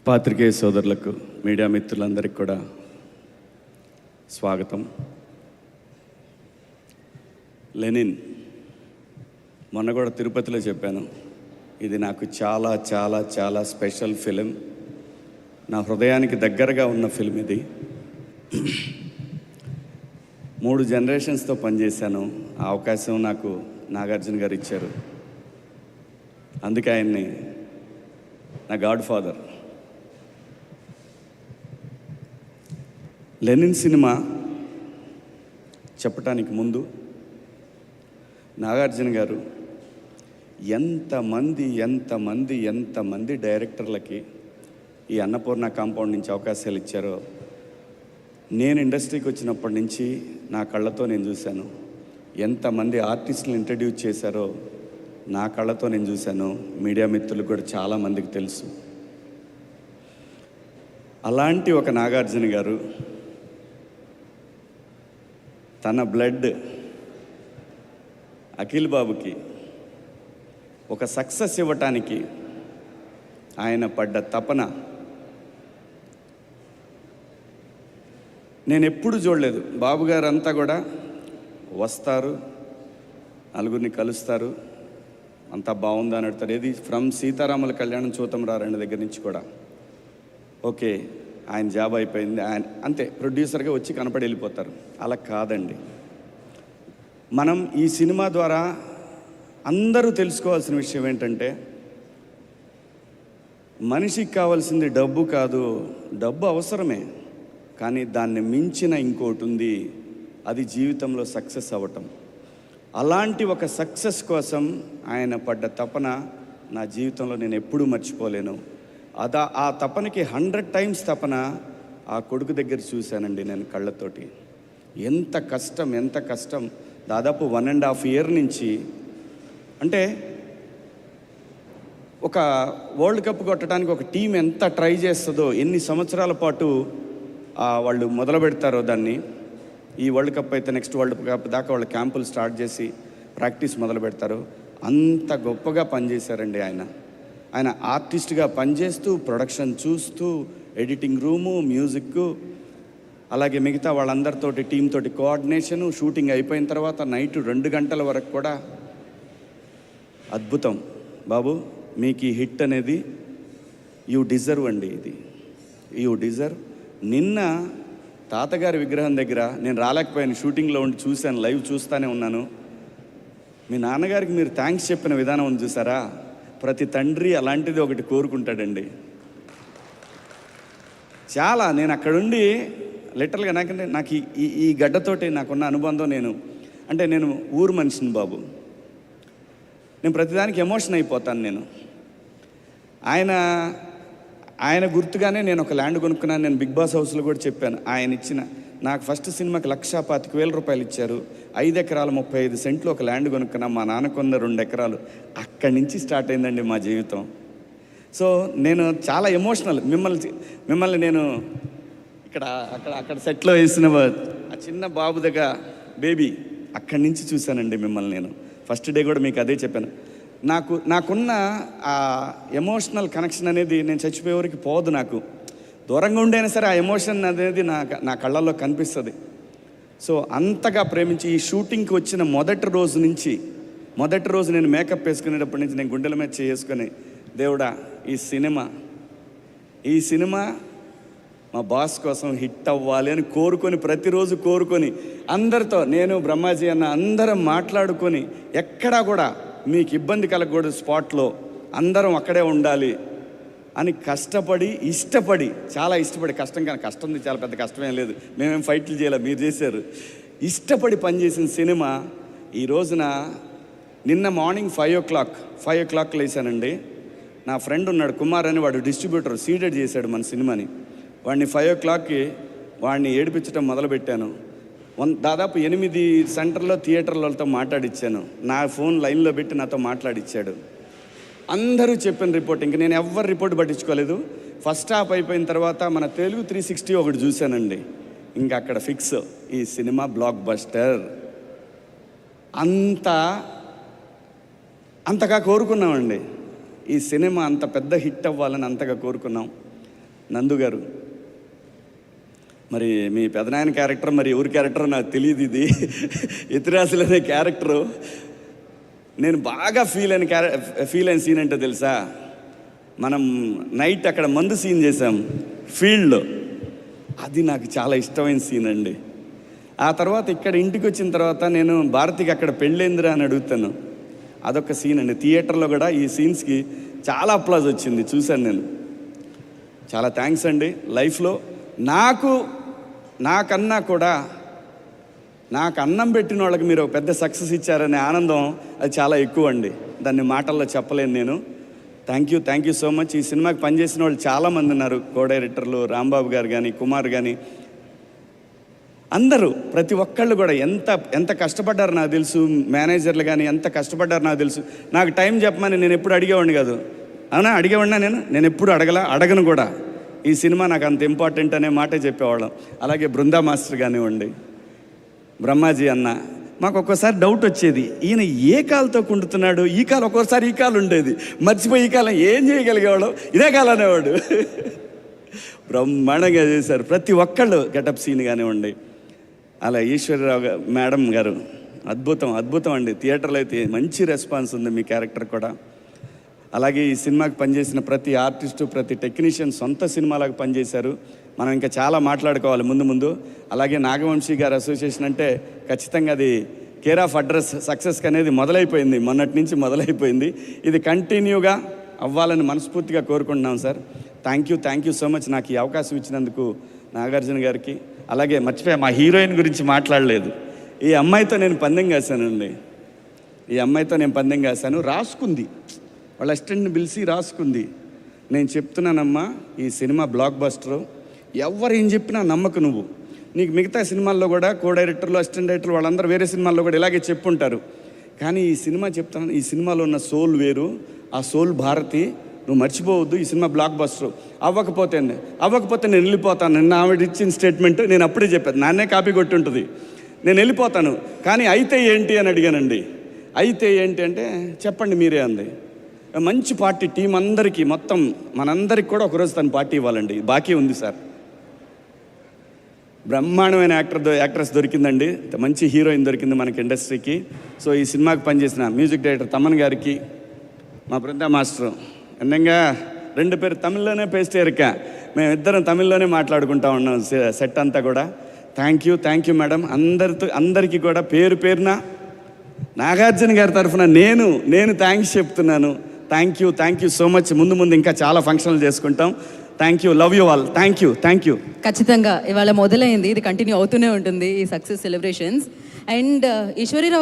పాత్రికేయ సోదరులకు, మీడియా మిత్రులందరికీ కూడా స్వాగతం. లెనిన్ మొన్న కూడా తిరుపతిలో చెప్పాను, ఇది నాకు చాలా చాలా చాలా స్పెషల్ ఫిలిం. నా హృదయానికి దగ్గరగా ఉన్న ఫిలిం ఇది. 3 జనరేషన్స్తో పనిచేశాను. ఆ అవకాశం నాకు నాగార్జున గారు ఇచ్చారు. అందుకే ఆయన్ని నా గాడ్ ఫాదర్. లెనిన్ సినిమా చెప్పటానికి ముందు నాగార్జున గారు ఎంతమంది డైరెక్టర్లకి ఈ అన్నపూర్ణ కాంపౌండ్ నుంచి అవకాశాలు ఇచ్చారో నేను ఇండస్ట్రీకి వచ్చినప్పటి నుంచి నా కళ్ళతో నేను చూశాను. ఎంతమంది ఆర్టిస్టులు ఇంట్రడ్యూస్ చేశారో నా కళ్ళతో నేను చూశాను. మీడియా మిత్రులు కూడా చాలామందికి తెలుసు. అలాంటి ఒక నాగార్జున గారు తన బ్లడ్ అఖిల్ బాబుకి ఒక సక్సెస్ ఇవ్వటానికి ఆయన పడ్డ తపన నేను ఎప్పుడు చూడలేదు. బాబు గారు అంతా కూడా వస్తారు, నలుగురిని కలుస్తారు, అంతా బాగుందా అని అడుగుతారు. ఏది ఫ్రమ్ సీతారాముల కళ్యాణం చూతం రారండి దగ్గర నుంచి కూడా ఓకే ఆయన జాబ్ అయిపోయింది, ఆయన అంతే ప్రొడ్యూసర్గా వచ్చి కనపడి వెళ్ళిపోతారు. అలా కాదండి. మనం ఈ సినిమా ద్వారా అందరూ తెలుసుకోవాల్సిన విషయం ఏంటంటే, మనిషికి కావాల్సింది డబ్బు కాదు. డబ్బు అవసరమే, కానీ దాన్ని మించిన ఇంకోటి ఉంది, అది జీవితంలో సక్సెస్ అవ్వటం. అలాంటి ఒక సక్సెస్ కోసం ఆయన పడ్డ తపన నా జీవితంలో నేను ఎప్పుడూ మర్చిపోలేను. ఆ తపనకి 100 times తపన ఆ కొడుకు దగ్గర చూశానండి నేను కళ్ళతోటి. ఎంత కష్టం. దాదాపు 1.5 year నుంచి, అంటే ఒక వరల్డ్ కప్ కొట్టడానికి ఒక టీం ఎంత ట్రై చేస్తుందో, ఎన్ని సంవత్సరాల పాటు వాళ్ళు మొదలు పెడతారో దాన్ని. ఈ వరల్డ్ కప్ అయితే నెక్స్ట్ వరల్డ్ కప్ దాకా వాళ్ళు క్యాంపులు స్టార్ట్ చేసి ప్రాక్టీస్ మొదలు పెడతారు. అంత గొప్పగా పనిచేశారండి ఆయన ఆర్టిస్ట్గా పనిచేస్తూ, ప్రొడక్షన్ చూస్తూ, ఎడిటింగ్ రూము, మ్యూజిక్, అలాగే మిగతా వాళ్ళందరితోటి టీంతోటి కోఆర్డినేషను, షూటింగ్ అయిపోయిన తర్వాత నైట్ 2 గంటల వరకు కూడా. అద్భుతం బాబు, మీకు ఈ హిట్ అనేది యూ డిజర్వ్ అండి. ఇది యూ డిజర్వ్. నిన్న తాతగారి విగ్రహం దగ్గర నేను రాలేకపోయాను, షూటింగ్లో ఉండి చూశాను, లైవ్ చూస్తూనే ఉన్నాను. మీ నాన్నగారికి మీరు థ్యాంక్స్ చెప్పిన విధానం ఉంది చూసారా, ప్రతి తండ్రి అలాంటిది ఒకటి కోరుకుంటాడండి. చాలా నేను అక్కడుండి లిటరల్గా నాకు ఈ గడ్డతోటి నాకున్న అనుబంధం, నేను ఊరు మనిషిని బాబు. నేను ప్రతిదానికి ఎమోషన్ అయిపోతాను. నేను ఆయన గుర్తుగానే నేను ఒక ల్యాండ్ కొనుక్కున్నాను. నేను బిగ్ బాస్ హౌస్లో కూడా చెప్పాను. ఆయన ఇచ్చిన నాకు ఫస్ట్ సినిమాకి 1,25,000 రూపాయలు ఇచ్చారు. 5 ఎకరాలు 35 సెంట్లు ఒక ల్యాండ్ కొనుక్కున్నా. మా నాన్న కొన్న 2 ఎకరాలు. అక్కడి నుంచి స్టార్ట్ అయిందండి మా జీవితం. సో నేను చాలా ఎమోషనల్. మిమ్మల్ని నేను అక్కడ సెట్లో వేసిన ఆ చిన్న బాబు దగ్గర బేబీ, అక్కడి నుంచి చూశానండి మిమ్మల్ని. నేను ఫస్ట్ డే కూడా మీకు అదే చెప్పాను. నాకున్న ఆ ఎమోషనల్ కనెక్షన్ అనేది నేను చచ్చిపోయేవరకు పోదు. నాకు దూరంగా ఉండైనా సరే ఆ ఎమోషన్ అనేది నా కళ్ళల్లో కనిపిస్తుంది. సో అంతగా ప్రేమించి ఈ షూటింగ్కి వచ్చిన మొదటి రోజు నేను మేకప్ వేసుకునేటప్పటి నుంచి నేను గుండెల మీద చేసుకొని, దేవుడా ఈ సినిమా మా బాస్ కోసం హిట్ అవ్వాలి అని ప్రతిరోజు కోరుకొని అందరితో, నేను బ్రహ్మాజీ అన్న అందరం మాట్లాడుకొని, ఎక్కడా కూడా మీకు ఇబ్బంది కలగకూడదు, స్పాట్లో అందరం అక్కడే ఉండాలి అని చాలా ఇష్టపడి కష్టం, కానీ కష్టం చాలా పెద్ద కష్టమేం లేదు. మేమేం ఫైట్లు చేయాలి, మీరు చేశారు. ఇష్టపడి పనిచేసిన సినిమా ఈ రోజున నిన్న మార్నింగ్ 5 o'clock లేసానండి. నా ఫ్రెండ్ ఉన్నాడు కుమార్ అని, వాడు డిస్ట్రిబ్యూటర్, సీడెడ్ చేశాడు మన సినిమాని. వాడిని 5 o'clockకి వాడిని ఏడిపించడం మొదలుపెట్టాను. దాదాపు 8 సెంటర్లో థియేటర్లతో మాట్లాడిచ్చాను. నా ఫోన్ లైన్లో పెట్టి నాతో మాట్లాడిచ్చాడు. అందరూ చెప్పిన రిపోర్ట్, ఇంక నేను ఎవరు రిపోర్ట్ పట్టించుకోలేదు. ఫస్ట్ హాఫ్ అయిపోయిన తర్వాత మన తెలుగు 360 ఒకటి చూశానండి. ఇంకా అక్కడ ఫిక్స్, ఈ సినిమా బ్లాక్ బస్టర్. అంతగా కోరుకున్నామండి. ఈ సినిమా అంత పెద్ద హిట్ అవ్వాలని అంతగా కోరుకున్నాం. నందు గారు, మరి మీ పెదనాయన క్యారెక్టర్ మరి ఎవరి క్యారెక్టర్ నాకు తెలియదు. ఇది ఇతిరాసులు అనే క్యారెక్టరు నేను బాగా ఫీల్ అయిన సీన్ అంటే తెలుసా, మనం నైట్ అక్కడ మందు సీన్ చేసాం ఫీల్డ్లో, అది నాకు చాలా ఇష్టమైన సీన్ అండి. ఆ తర్వాత ఇక్కడ ఇంటికి వచ్చిన తర్వాత నేను భారతికి అక్కడ పెళ్ళేందిరా అని అడుగుతాను, అదొక సీన్ అండి. థియేటర్లో కూడా ఈ సీన్స్కి చాలా అప్లాజ్ వచ్చింది, చూశాను నేను. చాలా థ్యాంక్స్ అండి. లైఫ్లో నాకన్నా కూడా నాకు అన్నం పెట్టిన వాళ్ళకి మీరు ఒక పెద్ద సక్సెస్ ఇచ్చారనే ఆనందం అది చాలా ఎక్కువ అండి, దాన్ని మాటల్లో చెప్పలేను నేను. Thank you so much. ఈ సినిమాకి పనిచేసిన వాళ్ళు చాలామంది ఉన్నారు, కో డైరెక్టర్లు రాంబాబు గారు కానీ, కుమార్ కానీ, అందరూ ప్రతి ఒక్కళ్ళు కూడా ఎంత కష్టపడ్డారు నాకు తెలుసు. మేనేజర్లు కానీ ఎంత కష్టపడ్డారు నాకు తెలుసు. నాకు టైం చెప్పమని నేను ఎప్పుడు అడిగేవాడిని కాదు, అవునా? అడిగేవాడినా? నేను ఎప్పుడు అడగను కూడా. ఈ సినిమా నాకు అంత ఇంపార్టెంట్ అనే మాటే చెప్పేవాళ్ళం. అలాగే బృందా మాస్టర్ కానివ్వండి, బ్రహ్మాజీ అన్న, మాకు ఒక్కోసారి డౌట్ వచ్చేది, ఈయన ఏ కాలుతో కుండుతున్నాడు, ఈ కాలు ఒక్కోసారి ఈ కాలు ఉండేది, మర్చిపోయి ఈ కాలం ఏం చేయగలిగేవాడు, ఇదే కాలు అనేవాడు. బ్రహ్మాండంగా చేశారు ప్రతి ఒక్కళ్ళు. గెటప్ సీన్ కానివ్వండి, అలా ఈశ్వరరావు మేడం గారు అద్భుతం అండి. థియేటర్లో అయితే మంచి రెస్పాన్స్ ఉంది మీ క్యారెక్టర్ కూడా. అలాగే ఈ సినిమాకి పనిచేసిన ప్రతి ఆర్టిస్టు, ప్రతి టెక్నీషియన్ సొంత సినిమాలకు పనిచేశారు. మనం ఇంకా చాలా మాట్లాడుకోవాలి ముందు. అలాగే నాగవంశీ గారి అసోసియేషన్ అంటే ఖచ్చితంగా అది కేర్ ఆఫ్ అడ్రస్ సక్సెస్కి అనేది మొదలైపోయింది, మొన్నటి నుంచి మొదలైపోయింది. ఇది కంటిన్యూగా అవ్వాలని మనస్ఫూర్తిగా కోరుకుంటున్నాం sir. Thank you so much నాకు ఈ అవకాశం ఇచ్చినందుకు నాగార్జున గారికి. అలాగే మర్చిపోయా, మా హీరోయిన్ గురించి మాట్లాడలేదు. ఈ అమ్మాయితో నేను పందెం కాశానండి. రాసుకుంది, వాళ్ళ అసిస్టెంట్ని పిలిచి రాసుకుంది. నేను చెప్తున్నానమ్మా, ఈ సినిమా బ్లాక్ బస్టరు, ఎవరు ఏం చెప్పినా నమ్మకు నువ్వు. నీకు మిగతా సినిమాల్లో కూడా కో డైరెక్టర్లు, అసిస్టెంట్ డైరెక్టర్లు వాళ్ళందరూ వేరే సినిమాల్లో కూడా ఇలాగే చెప్పుంటారు. కానీ ఈ సినిమా చెప్తాను, ఈ సినిమాలో ఉన్న సోల్ వేరు, ఆ సోల్ భారతి, నువ్వు మర్చిపోవద్దు. ఈ సినిమా బ్లాక్ బస్టరు. అవ్వకపోతే నేను వెళ్ళిపోతాను. నిన్న ఆవిడ ఇచ్చిన స్టేట్మెంట్ నేను అప్పుడే చెప్పాను, నాన్నే కాపీ కొట్టి ఉంటుంది, నేను వెళ్ళిపోతాను. కానీ అయితే ఏంటి అని అడిగానండి. అయితే ఏంటి అంటే చెప్పండి మీరే అంది. మంచి పార్టీ టీం అందరికీ, మొత్తం మనందరికి కూడా ఒకరోజు తను పార్టీ ఇవ్వాలండి, బాకీ ఉంది సార్. బ్రహ్మాండమైన యాక్ట్రెస్ దొరికిందండి, మంచి హీరోయిన్ దొరికింది మనకి ఇండస్ట్రీకి. సో ఈ సినిమాకి పనిచేసిన మ్యూజిక్ డైరెక్టర్ తమన్ గారికి, మా బృందా మాస్టర్, అందంగా 2 పేరు తమిళ్లోనే పేస్ట్ ఎరిక, మేమిద్దరం తమిళ్లోనే మాట్లాడుకుంటా ఉన్నాం సెట్ అంతా కూడా. Thank you madam. అందరికీ కూడా పేరున నాగార్జున గారి తరఫున నేను థ్యాంక్స్ చెప్తున్నాను. Thank you so much. ముందు ఇంకా చాలా ఫంక్షన్లు చేసుకుంటాం. Thank you, love you all. Thank you. ఖచ్చితంగా ఇవాళ మొదలైంది, ఇది కంటిన్యూ అవుతూనే ఉంటుంది ఈ సక్సెస్ సెలబ్రేషన్స్. అండ్ ఈశ్వరీరావు